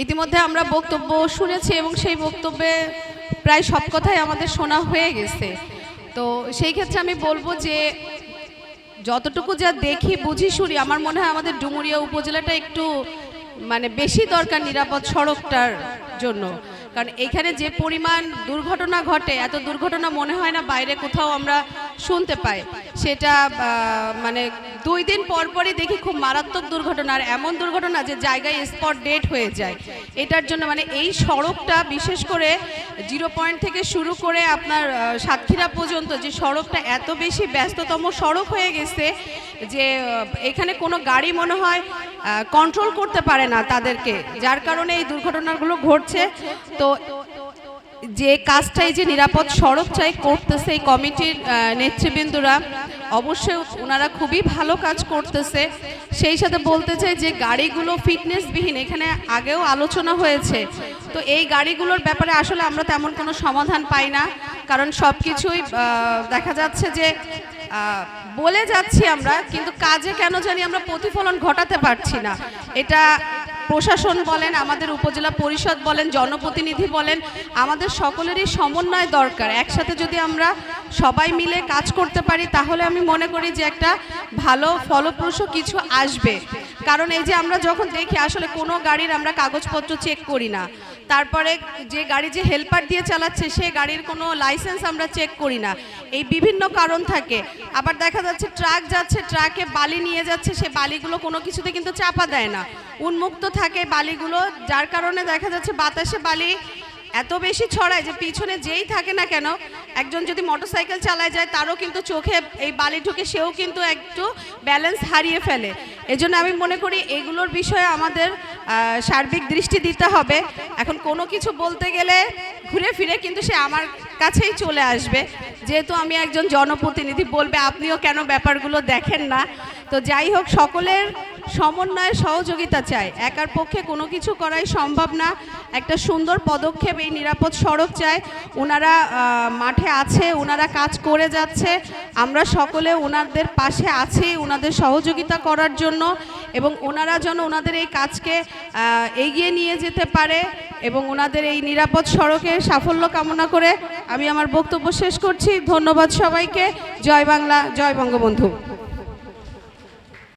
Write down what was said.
ইতিমধ্যে আমরা বক্তব্য শুনেছি এবং সেই বক্তব্যে প্রায় সব কথাই আমাদের শোনা হয়ে গেছে। তো সেই ক্ষেত্রে আমি বলবো যে যতটুকু যা দেখি বুঝি শুনি, আমার মনে হয় আমাদের ডুমুরিয়া উপজেলাটা একটু মানে বেশি দরকার নিরাপদ সড়কটার জন্য। কারণ এখানে যে পরিমাণ দুর্ঘটনা ঘটে, এত দুর্ঘটনা মনে হয় না বাইরে কোথাও আমরা শুনতে পাই। সেটা মানে 2 দিন পর পরই দেখি খুব মারাত্মক দুর্ঘটনা, আর এমন দুর্ঘটনা যে জায়গায় স্পট ডেড হয়ে যায়। এটার জন্য মানে এই সড়কটা বিশেষ করে 0 পয়েন্ট থেকে শুরু করে আপনার সাতক্ষীরা পর্যন্ত যে সড়কটা এত বেশি ব্যস্ততম সড়ক হয়ে গেছে যে এখানে কোনো গাড়ি মনে হয় কন্ট্রোল করতে পারে না তাদেরকে, যার কারণে এই দুর্ঘটনাগুলো ঘটছে। তো যে কাজটাই যে নিরাপদ সড়ক চাই করতেছে এই কমিটির নেতৃবৃন্দরা, অবশ্যই ওনারা খুবই ভালো কাজ করতেছে। সেই সাথে বলতে চাই যে গাড়িগুলো ফিটনেসবিহীন, এখানে আগেও আলোচনা হয়েছে। তো এই গাড়িগুলোর ব্যাপারে আসলে আমরা তেমন কোনো সমাধান পাই না, কারণ সব কিছুই দেখা যাচ্ছে যে বলে যাচ্ছি আমরা, কিন্তু কাজে কেন জানি আমরা প্রতিফলন ঘটাতে পারছি না। এটা প্রশাসন বলেন, আমাদের উপজেলা পরিষদ বলেন, জনপ্রতিনিধি বলেন, আমাদের সকলেরই সমন্বয় দরকার। একসাথে যদি আমরা সবাই মিলে কাজ করতে পারি তাহলে আমি মনে করি যে একটা ভালো ফলপ্রসূ কিছু আসবে। কারণ এই যে আমরা যখন দেখি আসলে কোনো গাড়ির আমরা কাগজপত্র চেক করি না, তারপরে যে গাড়ি যে হেল্পার দিয়ে চালাচ্ছে সে গাড়ির কোনো লাইসেন্স আমরা চেক করি না, এই বিভিন্ন কারণ থাকে। আবার দেখা যাচ্ছে ট্রাক যাচ্ছে, ট্রাকে বালি নিয়ে যাচ্ছে, সে বালিগুলো কোনো কিছুতে কিন্তু চাপা দেয় না, উন্মুক্ত থাকে বালিগুলো, যার কারণে দেখা যাচ্ছে বাতাসে বালি এত বেশি ছড়ায় যে পিছনে যেই থাকে না কেন, একজন যদি মোটরসাইকেল চালায় যায় তারও কিন্তু চোখে এই বালি ঢুকে, সেও কিন্তু একটু ব্যালেন্স হারিয়ে ফেলে। এজন্য আমি মনে করি এগুলোর বিষয়ে আমাদের সার্বিক দৃষ্টি দিতে হবে। এখন কোনো কিছু বলতে গেলে ঘুরে ফিরে কিন্তু সে আমার কাছেই চলে আসবে, যেহেতু আমি একজন জনপ্রতিনিধি, বলবে আপনিও কেন ব্যাপারগুলো দেখেন না। তো যাই হোক, সকলের সমন্বয়ের সহযোগিতা চাই, একার পক্ষে কোনো কিছু করাই সম্ভব না। একটা সুন্দর পদক্ষেপ এই নিরাপদ সড়ক চাই। ওনারা মাঠে আছে, ওনারা কাজ করে যাচ্ছে, আমরা সকলে ওনাদের পাশে আছি ওনাদের সহযোগিতা করার জন্য, এবং ওনারা যেন ওনাদের এই কাজকে এগিয়ে নিয়ে যেতে পারে এবং ওনাদের এই নিরাপদ সড়কের সাফল্য কামনা করে আমি আমার বক্তব্য শেষ করছি। ধন্যবাদ সবাইকে। জয় বাংলা, জয় বঙ্গবন্ধু।